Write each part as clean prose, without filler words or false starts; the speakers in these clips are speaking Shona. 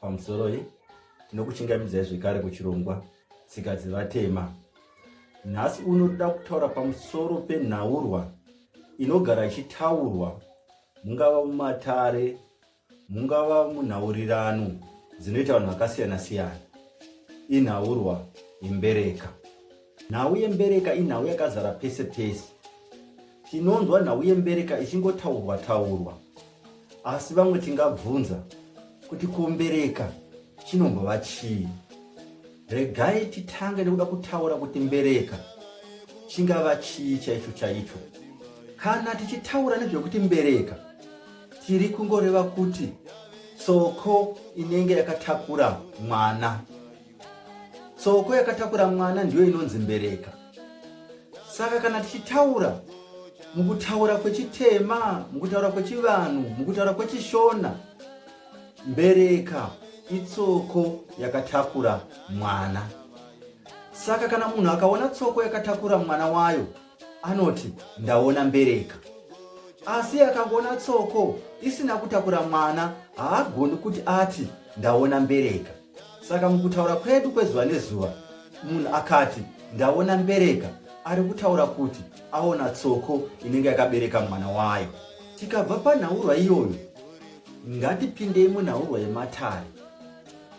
pamusoroi tinokuchingamidzai zvekare kuchirongwa tsika dzevatema. Nhasi unoda kutaura pamusoro penhaurwa inogara ichitaurwa mungava mumatare, mungava munhaurirano dzinoita vanhu vakasiyana siyana. Inhaurwa yembereka. Nhau yembereka inhau yakazara pese pese. Tinonzwa nhau yembereka ichingotaurwa taurwa, asi vamwe tingabvunza kuti kumbereka chinombova chii. Regai titange nekuda kutaura kuti mbereka chingava chii chaicho chaicho. Kana tichitaura nezvekuti mbereka, tiri kungoreva kuti tsoko inenge yakatakura mwana. Tsoko yakatakura mwana ndiyo inonzi mbereka. Saka kana tichitaura mukutaura kwechitema, mukutaura kwechivanhu, mukutaura kwechishona, mbereka itsoko yakatakura mwana. Saka kana munhu akaona tsoko yakatakura mwana wayo, anoti ndaona mbereka. Asi akangoona tsoko isina kutakura mwana, haagoni kuti ati ndaona mbereka. Saka mukutaura kwedu kwezuva nezuva, munhu akati ndaona mbereka, ari kutaura kuti aona tsoko inenge yakabereka mwana wayo. Tikabva panhaurwa iyoyo, ngatipindei munhaurwa yematare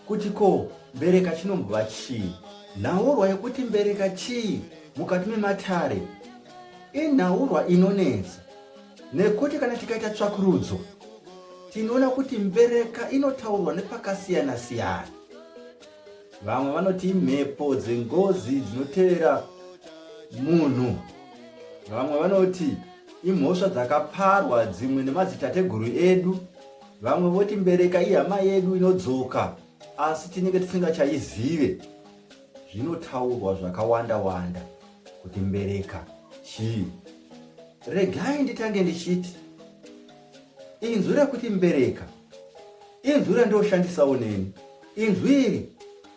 kuti ko mbereka chinombova chii. Nhaurwa yekuti mbereka chii mukati mematare inhaurwa inonetsa, nekuti kana tikaita tsvakurudzo tinoona kuti mbereka inotaurwa nepakasiyana siyana. Vamwe vanoti imhepo dzengozi dzinotevera munhu, vamwe vanoti imhosva dzakaparwa dzimwe nemadzitateguru edu, vamwe voti mbereka ihama yedu inodzoka asi tinenge tisingachaizive. Zvinotaurwa zvakawanda wanda kuti mbereka chii. Regai nditange ndichiti inzwi rekuti mbereka inzwi randoshandisawo neni. Inzwi iri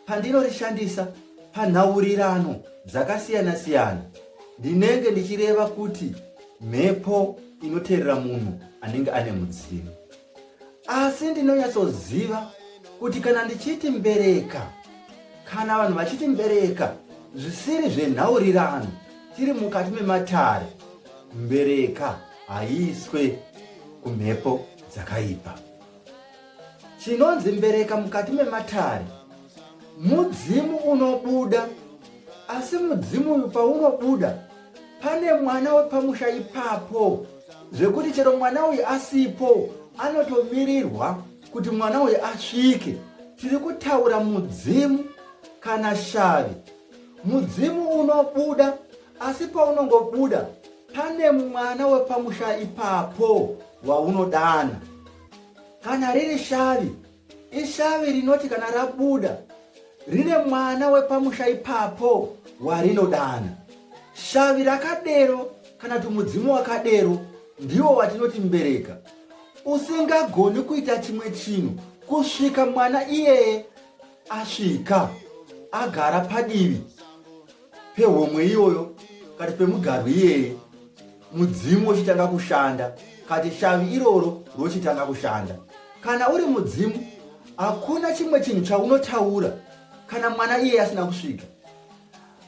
pandinorishandisa panhaurirano dzakasiyana siyana, ndinenge ndichireva kuti mhepo inoteerera munhu anenge ane mudzimu. Asi ndinonyatsoziva kuti kana ndichiti mbereka, kana vanhu vachiti mbereka zvisiri zvenhaurirano, tiri mukati mematare, mbereka haiiswe kumhepo dzakaipa. Chinonzi mbereka mukati mematare mudzimu unobuda, asi mudzimu uyu paunobuda pane mwana wepamusha ipapo, zvekuti chero mwana uyu asipo anotomirirwa kuti mwana uyu asvike. Tiri kutaura mudzimu kana shavi. Mudzimu unobuda, asi paunongobuda pane mwana wepamusha ipapo waunodana. Kana riri shavi, ishavi rinoti kana rabuda rine mwana wepamusha ipapo warinodana. Shavi rakadero kana kuti mudzimu wakadero ndiwo watinoti mbereka. Usingagoni kuita chimwe chinhu kusvika mwana iyeye asvika agara padivi pehomwe iyoyo kati pemugarwi iyeye, mudzimu wochitanga kushanda, kati shavi iroro rochitanga kushanda. Kana uri mudzimu, hakuna chimwe chinhu chaunotaura kana mwana iyeye asina kusvika.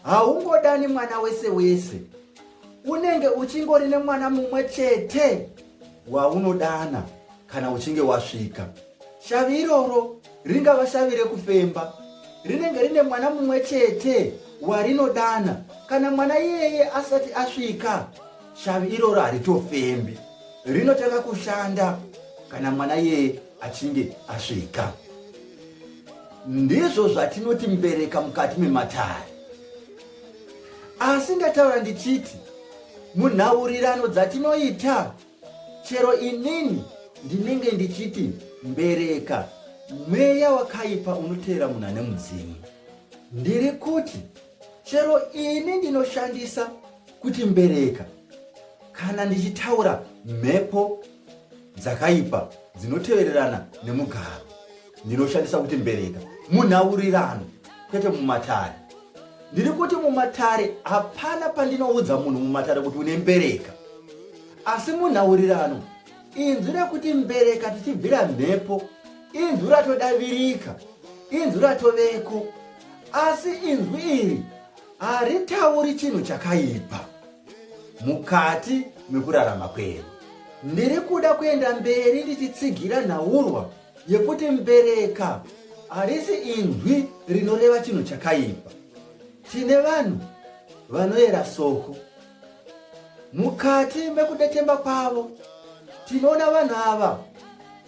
Haungodani mwana wese wese, unenge uchingori nemwana mumwe chete waunodana kana uchinge wasvika. Shavi iroro ringava shavi rekufemba, rinenge rine mwana mumwe chete warinodana. Kana mwana iyeye asati asvika, shavi iroro haritofembi, rinotanga kushanda kana mwana iyeye achinge asvika. Ndizvo zvatinoti mbereka mukati mematare. Asi ndataura ndichiti munhaurirano dzatinoita, chero inini ndinenge ndichiti mbereka mweya wakaipa unoteera munhu ane mudzimu. Ndiri kuti chero ini ndinoshandisa kuti mbereka, kana ndichitaura mhepo dzakaipa dzinotevererana nemugaro, ndinoshandisa kuti mbereka munhaurirano, kwete mumatare. Ndiri kuti mumatare hapana pandinoudza munhu mumatare kuti une mbereka, asi munhaurirano inzwi rekuti mbereka tichibvira mhepo inzwi ratodavirika, inzwi ratoveko, asi inzwi iri haritauri chinhu chakaipa mukati mekurarama kwedu. Ndiri kuda kuenda mberi ndichitsigira nhaurwa yekuti Mbereka harisi inzwi rinoreva chinhu chakaipa. Tine vanhu vanoyera soko. Mukati mekudetemba kwavo tinoona vanhu ava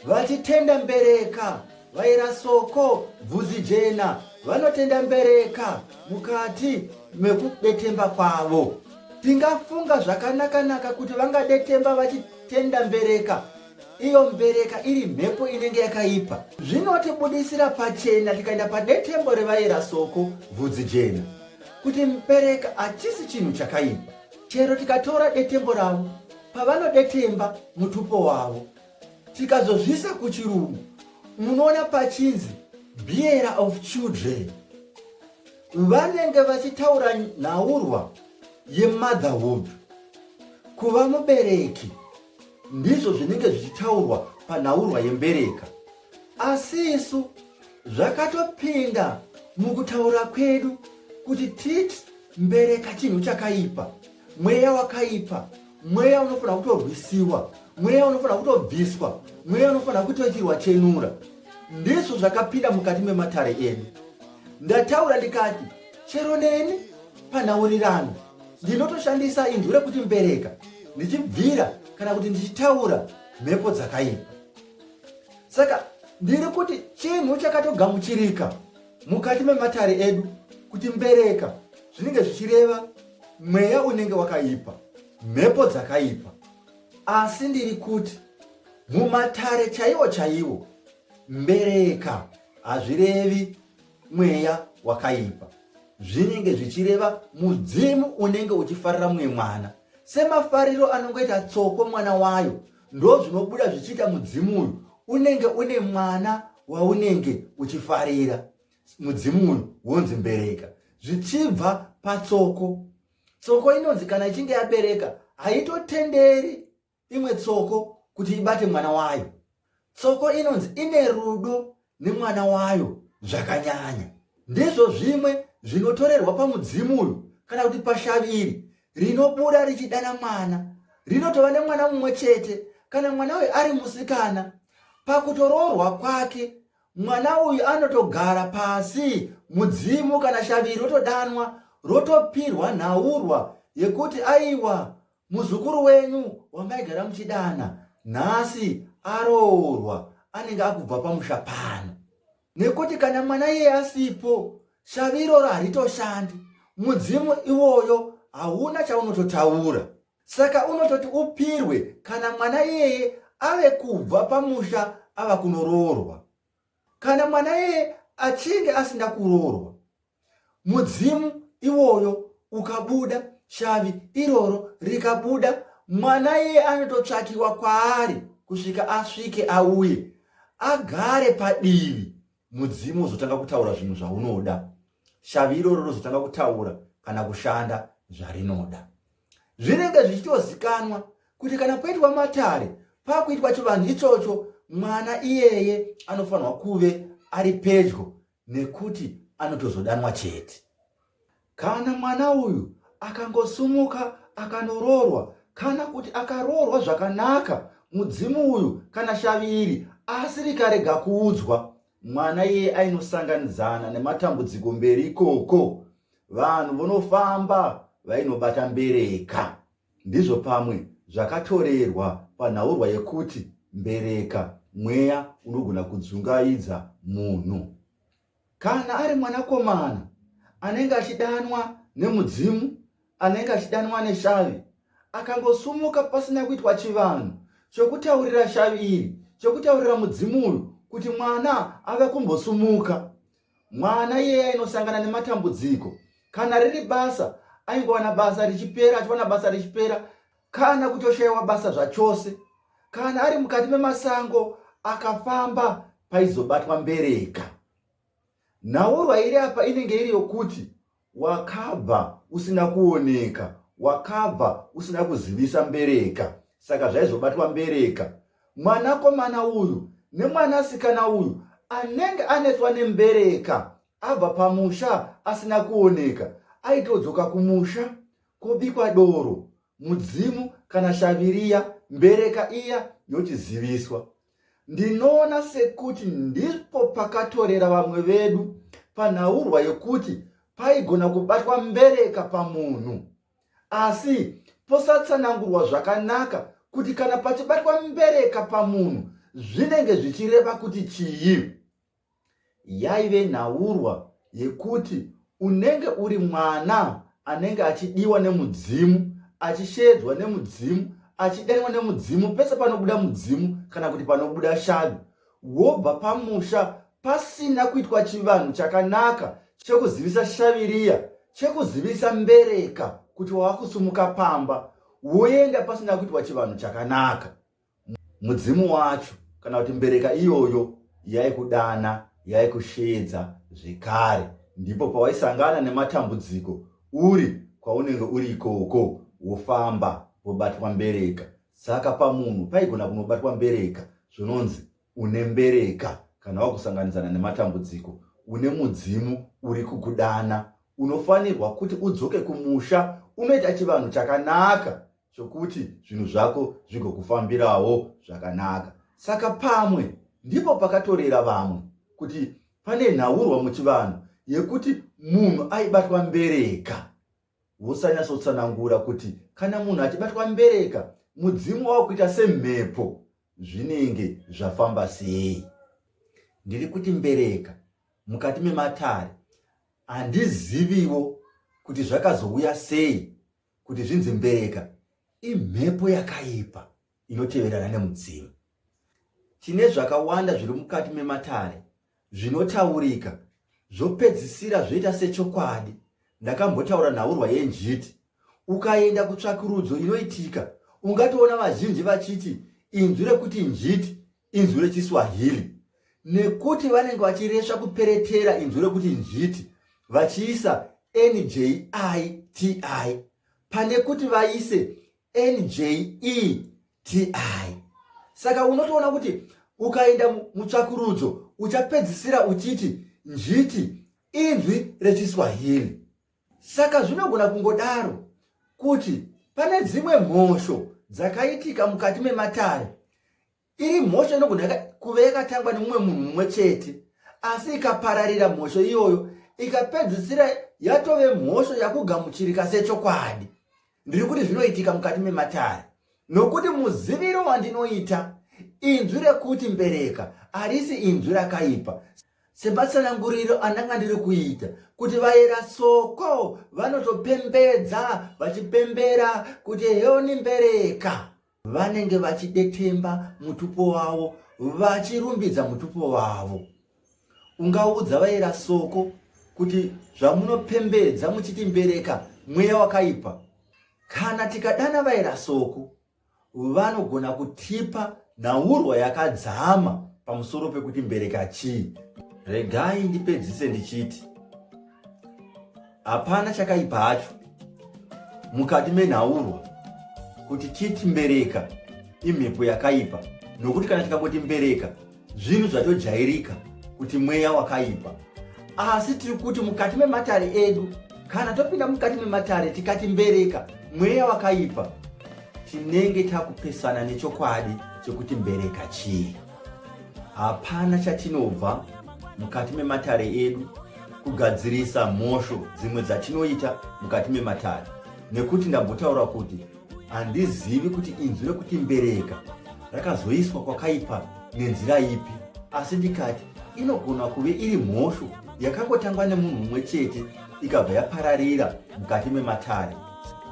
vachitenda Mbereka, vaira soko bvudzi jena, vanotenda Mbereka mukati mekudetemba kwavo. Tingafunga zvakanaka kuti vangadetemba vachitenda Mbereka, iyo Mbereka iri mhepo inenge yakaipa. Zvinotibudisira pachena tikaenda padetembo revaira soko bvudzi jena kuti Mbereka hachisi chinhu chakaipa. Chero tikatora detembo ravo pavanodetemba mutupo wavo, tikazozvisa kuchirungu, munoona pachinzi bearer of children. Vanenge vachitaura nhaurwa yemotherhood, kuva mubereki. Ndizvo zvinenge zvichitaurwa panhaurwa yembereka. Asi isu zvakatopinda mukutaura kwedu kuti titi Mbereka chinhu chakaipa, mweya wakaipa, mweya unofanira kutorwisiwa, mweya unofanira kutobviswa, mweya unofanira kutochirwa chenura. Ndizvo zvakapinda mukati mematare edu. Ndataura ndikati chero neni panhaurirano ndinotoshandisa inzwi rekuti Mbereka ndichibvira kana kuti ndichitaura mhepo dzakaipa. Saka ndiri kuti chinhu chakatogamuchirika mukati mematare edu kuti Mbereka zvinenge zvichireva mweya unenge wakaipa, mhepo dzakaipa. Asi ndiri kuti mumatare chaiwo Mbereka hazvirevi mweya wakaipa, zvinenge zvichireva mudzimu unenge uchifarira mumwe mwana. Semafariro anongoita tsoko mwana wayo, ndo zvinobuda zvichiita mudzimu uyu unenge une mwana waunenge uchifarira. Mudzimu uyu wonzi Mbereka, zvichibva patsoko. Tsoko inonzi kana ichinge yabereka haitotenderi imwe tsoko kuti ibate mwana wayo. Tsoko inonzi ine rudo nemwana wayo zvakanyanya. Ndizvo zvimwe zvinotorerwa pamudzimu uyu kana kuti pashaviri rinobuda richidana mwana, rinotova nemwana mumwe chete. Kana mwana uyu ari musikana, pakutoroorwa kwake mwana uyu anotogara pasi, mudzimu kana shaviri rotodanwa, rotopirwa nhaurwa yekuti aiwa, muzukuru wenyu wamaigara muchidana nhasi aroorwa, anenge akubva pamusha pano. Nekuti kana mwana iye asipo, shaviro haritoshandi, mudzimu iwoyo hauna chaunototaura. Saka unototi upirwe kana mwana iyeye ave kubva pamusha ava kunoroorwa. Kana mwana iyeye achinge asina kuroorwa, mudzimu iwoyo ukabuda, shavi iroro rikabuda, mwana iyeye anototsvakiwa kwaari kusvika asvike auye agare padivi. Mudzimu uzotanga kutaura zvinhu zvaunoda, shavi iroro rozotanga kutaura kana kushanda zvarinoda. Zvinenge zvichitozikanwa kuti kana poitwa matare, pakuitwa chivanhu ichocho, mwana iyeye anofanirwa kuve ari pedyo nekuti anotozodanwa chete. Kana mwana uyu akangosumuka akandoroorwa, kana kuti akaroorwa zvakanaka, mudzimu uyu kana shavi iri asi rikarega kuudzwa, mwana iye ainosanganidzana nematambudziko mberi ikoko. Vanhu vonofamba vainobata Mbereka. Ndizvo pamwe zvakatorerwa panhaurwa yekuti Mbereka mweya unogona kudzungaidza munhu. Kana ari mwanakomana anenge achidanwa nemudzimu, anenge achidanwa neshavi, akangosumuka pasina kuitwa chivanhu chokutaurira shavi iri, chokutaurira mudzimu uyu kuti mwana ave kumbosumuka, mwana iyeye ainosangana nematambudziko. Kana riri basa, aingowana basa richipera, achiwana basa richipera, kana kutoshayiwa basa zvachose. Kana ari mukati memasango akafamba, paizobatwa Mbereka. Nhaurwa iri apa inenge iri yokuti wakabva usina kuoneka, wakabva usina kuzivisa Mbereka, saka zvaizobatwa Mbereka. Mwanakomana uyu nemwanasikana uyu anenge anetswa nembereka abva pamusha asina kuoneka, aitodzoka kumusha kobikwa doro, mudzimu kana shaviriya, mbereka iya yochiziviswa. Ndinoona sekuti ndipo pakatorera vamwe vedu panhaurwa yekuti paigona kubatwa mbereka pamunhu, asi posatsanangurwa zvakanaka kuti kana pachibatwa mbereka pamunhu zvinenge zvichireva kuti chii. Yaive nhaurwa yekuti unenge uri mwana anenge achidiwa nemudzimu, achishedzwa nemudzimu, achidanwa nemudzimu pese panobuda mudzimu kana kuti panobuda shavi, wobva pamusha pasina kuitwa chivanhu chakanaka chekuzivisa shaviriya, chekuzivisa mbereka kuti wakusumuka pamba, woenda pasina kuitwa chivanhu chakanaka. Mudzimu wacho kana kuti mbereka iyoyo yaikudana, yaikushedza zvekare. Ndipo pawaisangana nematambudziko uri kwaunenge uri ikoko, wofamba wobatwa mbereka. Saka pamunhu paigona kunobatwa mbereka, zvinonzi une mbereka. Kana wakusanganisana nematambudziko, une mudzimu uri kukudana, unofanirwa kuti udzoke kumusha unoita chivanhu chakanaka chokuti zvinhu zvako zvigokufambirawo zvakanaka. Saka pamwe ndipo pakatorera vamwe kuti pane nhaurwa muchivanhu yekuti munhu aibatwa mbereka. Wosanyatsotsanangura kuti kana munhu achibatwa mbereka, mudzimu wavo kuita semhepo, zvinenge zvafamba sei. Ndiri kuti mbereka mukati mematare handiziviwo kuti zvakazouya sei kuti zvinzi mbereka imhepo yakaipa inoteverana nemudzimu. Tine zvakawanda zviri mukati mematare zvinotaurika zvopedzisira zvoita sechokwadi. Ndakambotaura nhaurwa yenjiti. Ukaenda kutsvakurudzo inoitika, ungatoona vazhinji vachiti inzwi rekuti njiti inzwi rechiswahili, nekuti vanenge vachiresva kuperetera inzwi rekuti njiti vachiisa njiti pane kuti vaise njeti. Saka unotoona kuti ukaenda mutsvakurudzo uchapedzisira uchiti njiti inzwi rechiswahili. Saka zvinogona kungodaro kuti pane dzimwe mhosho dzakaitika mukati mematare, iri mhosho inogona kuve yakatangwa nemumwe munhu mumwe chete, asi ikapararira mhosho iyoyo ikapedzisira yatove mhosho yakugamuchirika sechokwadi. Ndiri kuti zvinoitika mukati mematare, nokuti muziviro wandinoita inzwi rekuti mbereka harisi inzwi rakaipa. Sematsananguriro andanga ndiri kuita kuti vaera soko vanotopembedza vachipembera kuti heoni mbereka, vanenge vachidetemba mutupo wavo, vachirumbidza mutupo wavo. Ungaudza vaera soko kuti zvamunopembedza muchiti mbereka mweya wakaipa? Kana tikadana vaera soko, vanogona kutipa nhaurwa yakadzama pamusoro pekuti mbereka chii. Regai ndipedzise ndichiti hapana chakaipa hacho mukati menhaurwa kuti chiti mbereka imhepo yakaipa, nokuti kana tikangoti mbereka zvinhu zvatojairika kuti mweya wakaipa. Asi tiri kuti mukati mematare edu, kana topinda mukati mematare tikati mbereka mweya wakaipa, tinenge takupesana nechokwadi chekuti mbereka chii. Hapana chatinobva mukati mematare edu kugadzirisa mhosho dzimwe dzatinoita mukati mematare, nekuti ndambotaura kuti handizivi kuti inzwi rekuti mbereka rakazoiswa kwakaipa nenzira ipi, asi ndikati inogona kuve iri mhosho yakangotangwa nemunhu mumwe chete ikabva yapararira mukati mematare,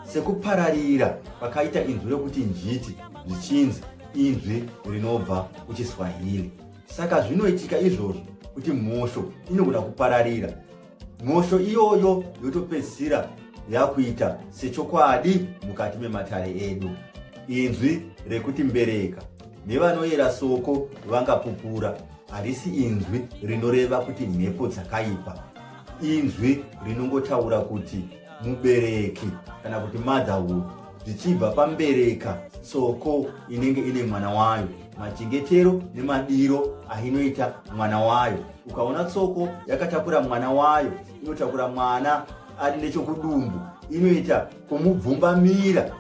sekupararira pakaita inzwi rekuti njiti zvichinzi inzwi rinobva kuchiswahili. Saka zvinoitika izvozvo kuti mhosho inogona kupararira, mhosho iyoyo yotopedzisira yakuita sechokwadi mukati mematare edu. Inzwi rekuti mbereka nevanoyera soko vangapupura, harisi inzwi rinoreva kuti mhepo dzakaipa. Inzwi rinongotaura kuti mubereki kana kuti motherhood, zvichibva pambereka soko inenge ine mwana wayo, machengetero nemadiro ainoita mwana wayo. Ukaona tsoko yakatakura mwana wayo, inotakura mwana ari nechokudumbu, inoita kumubvumbamira.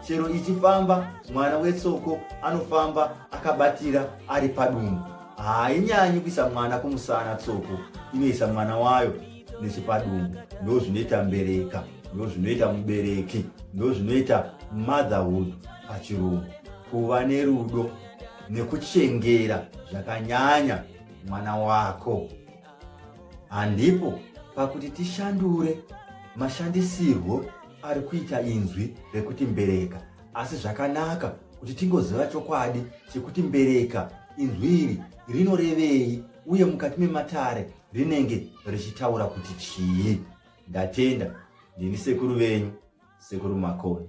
Chero ichifamba, mwana wetsoko anofamba akabatira ari padumbu. Hainyanyi kuisa mwana kumusana tsoko, inoisa mwana wayo nechipadumbu. Ndo zvinoita mbereka, ndo zvinoita mubereki, ndo zvinoita motherhood pachirungu. Kuva nerudo nekuchengera zvakanyanya mwana wako. Handipo pakuti tishandure mashandisirwo ari kuita inzwi rekuti mbereka, asi zvakanaka kuti tingoziva chokwadi chekuti mbereka, inzwi iri rinorevei, uye mukati mematare rinenge richitaura kuti chii. Ndatenda. Ndini sekuru venyu, Sekuru Makoni.